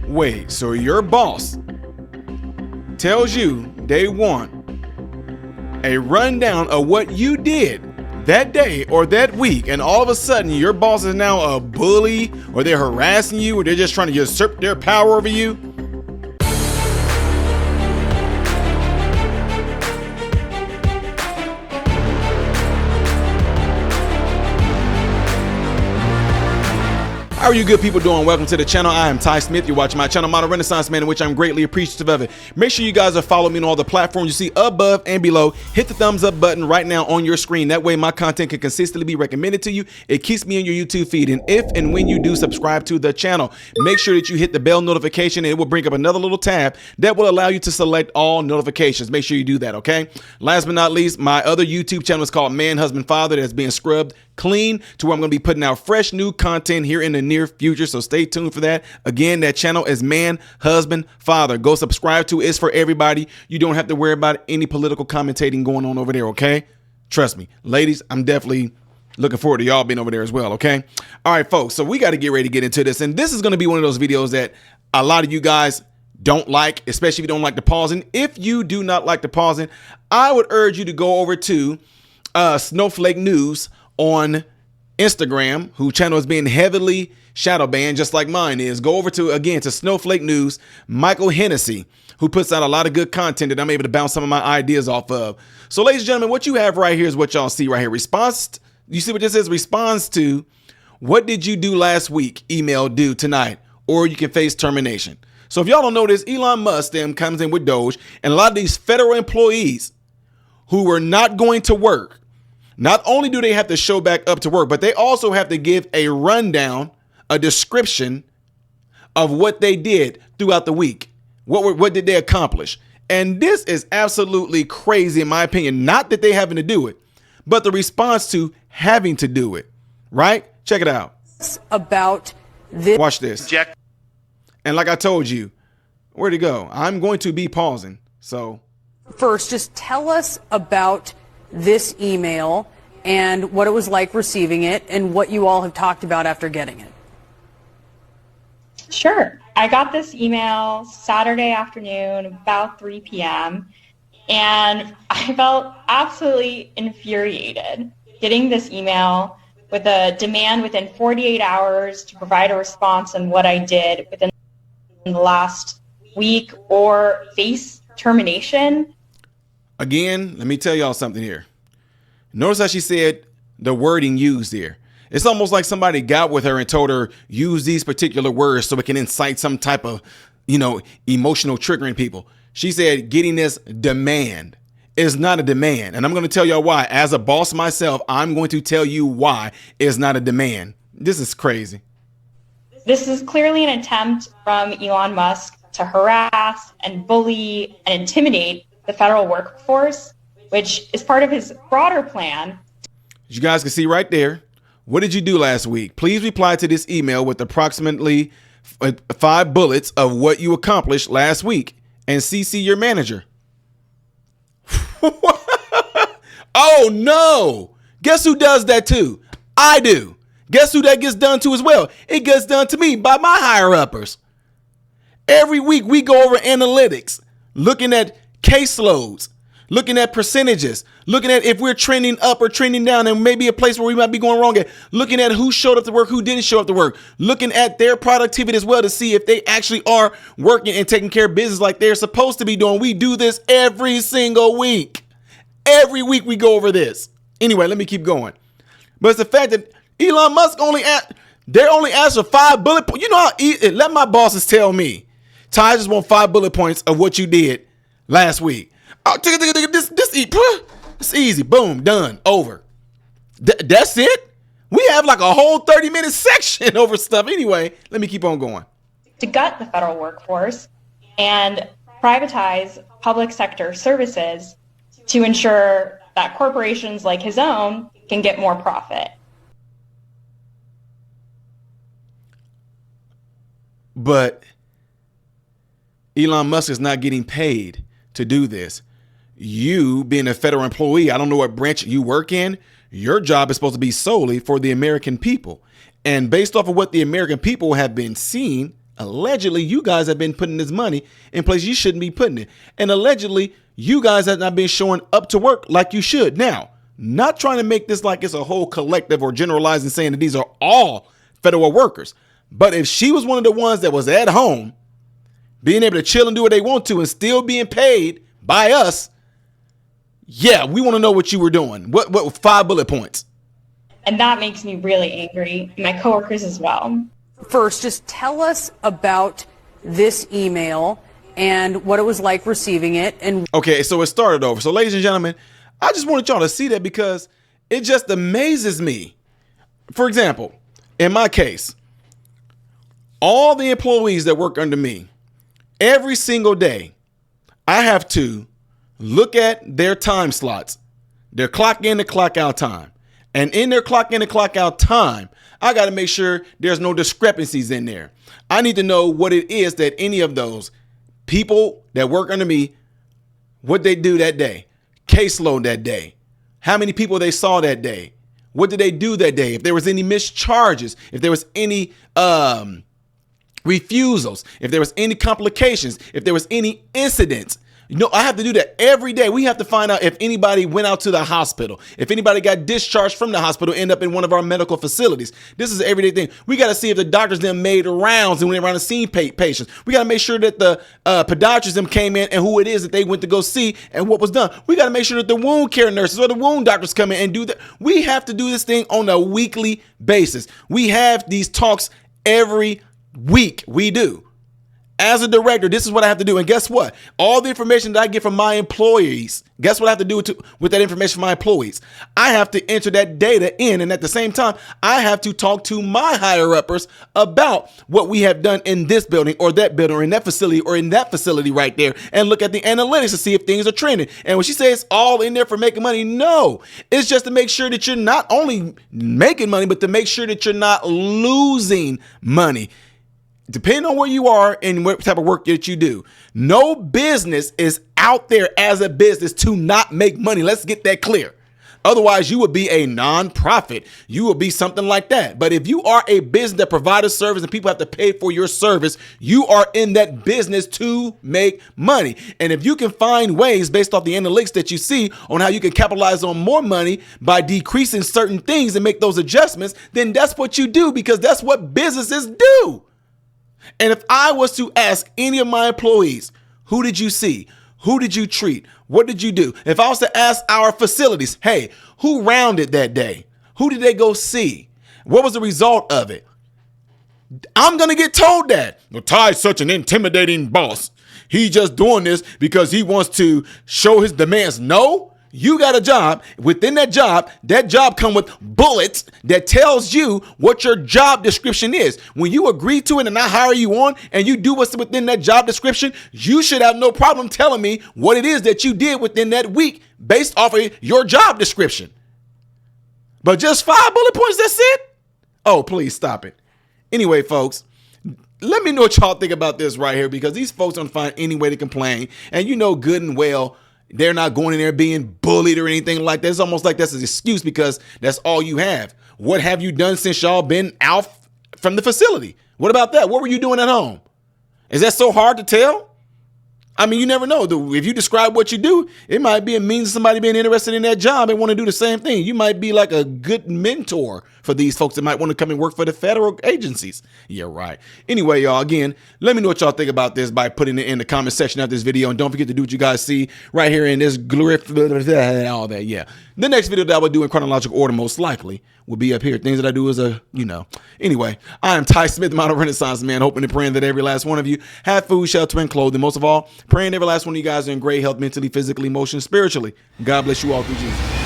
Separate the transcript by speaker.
Speaker 1: Wait, so your boss tells you they want a rundown of what you did that day or that week, and all of a sudden your boss is now a bully, or they're harassing you, or they're just trying to usurp their power over you? How are you good people doing? Welcome to the channel. I am Ty Smith. You're watching my channel, Modern Renaissance Man, in which I'm greatly appreciative of it. Make sure you guys are following me on all the platforms you see above and below. Hit the thumbs up button right now on your screen. That way my content can consistently be recommended to you. It keeps me in your YouTube feed. And if and when you do subscribe to the channel, make sure that you hit the bell notification, and it will bring up another little tab that will allow you to select all notifications. Make sure you do that, okay? Last but not least, my other YouTube channel is called Man, Husband, Father, that's being scrubbed clean to where I'm going to be putting out fresh new content here in the near future, so stay tuned for that. Again, that channel is Man, Husband, Father. Go subscribe to it. It's for everybody. You don't have to worry about any political commentating going on over there, okay? Trust me. Ladies, I'm definitely looking forward to y'all being over there as well, okay? All right, folks, so we got to get ready to get into this, and this is going to be one of those videos that a lot of you guys don't like, especially if you don't like the pausing. If you do not like the pausing, I would urge you to go over to Snowflake News on Instagram, whose channel is being heavily shadow banned, just like mine is. Go over to, again, to Snowflake News, Michael Hennessy, who puts out a lot of good content that I'm able to bounce some of my ideas off of. So, ladies and gentlemen, what you have right here is what y'all see right here. Response, you see what this is? Response to, what did you do last week? Email due tonight, or you can face termination. So if y'all don't know this, Elon Musk then comes in with Doge, and a lot of these federal employees who were not going to work, not only do they have to show back up to work, but they also have to give a rundown, a description of what they did throughout the week. What did they accomplish? And this is absolutely crazy in my opinion. Not that they having to do it, but the response to having to do it, right? Check it out.
Speaker 2: About this.
Speaker 1: Watch this.
Speaker 3: Jack.
Speaker 1: And like I told you, where'd it go? I'm going to be pausing. So
Speaker 2: First, just tell us about this email and what it was like receiving it and what you all have talked about after getting it.
Speaker 4: Sure. I got this email Saturday afternoon, about 3 p.m., and I felt absolutely infuriated getting this email with a demand within 48 hours to provide a response on what I did within the last week or face termination.
Speaker 1: Again, let me tell y'all something here. Notice how she said the wording used here. It's almost like somebody got with her and told her, use these particular words so it can incite some type of, emotional triggering people. She said getting this demand is not a demand. And I'm going to tell y'all why. As a boss myself, I'm going to tell you why it's not a demand. This is crazy.
Speaker 4: This is clearly an attempt from Elon Musk to harass and bully and intimidate the federal workforce, which is part of his broader plan.
Speaker 1: As you guys can see right there, what did you do last week? Please reply to this email with approximately 5 bullets of what you accomplished last week and CC your manager. Oh no! Guess who does that too? I do. Guess who that gets done to as well? It gets done to me by my higher uppers. Every week we go over analytics, looking at caseloads, looking at percentages, looking at if we're trending up or trending down and maybe a place where we might be going wrong at, looking at who showed up to work, who didn't show up to work, looking at their productivity as well to see if they actually are working and taking care of business like they're supposed to be doing. We do this every single week. Every week we go over this. Anyway, let me keep going. But it's the fact that Elon Musk only asked for 5 bullet points. You know how let my bosses tell me, Ty, I just want 5 bullet points of what you did last week. Oh, it's easy. Boom, done, over. That's it. We have like a whole 30-minute section over stuff. Anyway, let me keep on going.
Speaker 4: To gut the federal workforce and privatize public sector services to ensure that corporations like his own can get more profit.
Speaker 1: But Elon Musk is not getting paid to do this. You being a federal employee, I don't know what branch you work in, your job is supposed to be solely for the American people. And based off of what the American people have been seeing, allegedly you guys have been putting this money in places you shouldn't be putting it. And allegedly you guys have not been showing up to work like you should. Now, not trying to make this like it's a whole collective or generalizing saying that these are all federal workers. But if she was one of the ones that was at home, being able to chill and do what they want to and still being paid by us, yeah, we want to know what you were doing. What 5 bullet points?
Speaker 4: And that makes me really angry, my coworkers as well.
Speaker 2: First, just tell us about this email and what it was like receiving it. And
Speaker 1: okay, so it started over. So ladies and gentlemen, I just wanted y'all to see that because it just amazes me. For example, in my case, all the employees that work under me, every single day, I have to look at their time slots, their clock in and clock out time. And in their clock in and clock out time, I got to make sure there's no discrepancies in there. I need to know what it is that any of those people that work under me, what they do that day, caseload that day, how many people they saw that day, what did they do that day, if there was any mischarges, if there was any refusals, if there was any complications, if there was any incidents. You know, I have to do that every day. We have to find out if anybody went out to the hospital, if anybody got discharged from the hospital, end up in one of our medical facilities. This is an everyday thing. We got to see if the doctors then made rounds and went around and seen patients. We got to make sure that the podiatrists them came in and who it is that they went to go see and what was done. We got to make sure that the wound care nurses or the wound doctors come in and do that. We have to do this thing on a weekly basis. We have these talks every week. We do. As a director, this is what I have to do. And guess what? All the information that I get from my employees, guess what I have to do with that information from my employees? I have to enter that data in. And at the same time, I have to talk to my higher uppers about what we have done in this building or that building or in that facility right there and look at the analytics to see if things are trending. And when she says all in there for making money, no, it's just to make sure that you're not only making money, but to make sure that you're not losing money. Depending on where you are and what type of work that you do, no business is out there as a business to not make money. Let's get that clear. Otherwise, you would be a nonprofit. You would be something like that. But if you are a business that provides a service and people have to pay for your service, you are in that business to make money. And if you can find ways based off the analytics that you see on how you can capitalize on more money by decreasing certain things and make those adjustments, then that's what you do because that's what businesses do. And if I was to ask any of my employees, who did you see? Who did you treat? What did you do? If I was to ask our facilities, hey, who rounded that day? Who did they go see? What was the result of it? I'm going to get told that. Well, Ty's such an intimidating boss. He's just doing this because he wants to show his demands. No. You got a job. Within that job come with bullets that tells you what your job description is. When you agree to it and I hire you on and you do what's within that job description, you should have no problem telling me what it is that you did within that week based off of your job description. But just 5 bullet points, that's it? Oh, please stop it. Anyway, folks, let me know what y'all think about this right here because these folks don't find any way to complain. And you know good and well, they're not going in there being bullied or anything like that. It's almost like that's an excuse because that's all you have. What have you done since y'all been out from the facility? What about that? What were you doing at home? Is that so hard to tell? I mean, you never know. If you describe what you do, it might be a means of somebody being interested in that job and want to do the same thing. You might be like a good mentor for these folks that might want to come and work for the federal agencies. Yeah, right. Anyway, y'all, again, let me know what y'all think about this by putting it in the comment section of this video. And don't forget to do what you guys see right here in this all that. Yeah. The next video that I will do in chronological order, most likely, will be up here. Things that I do as Anyway, I am Ty Smith, model Renaissance man, hoping and praying that every last one of you have food, shelter, and clothing. Most of all, praying every last one of you guys are in great health, mentally, physically, emotionally, spiritually. God bless you all through Jesus.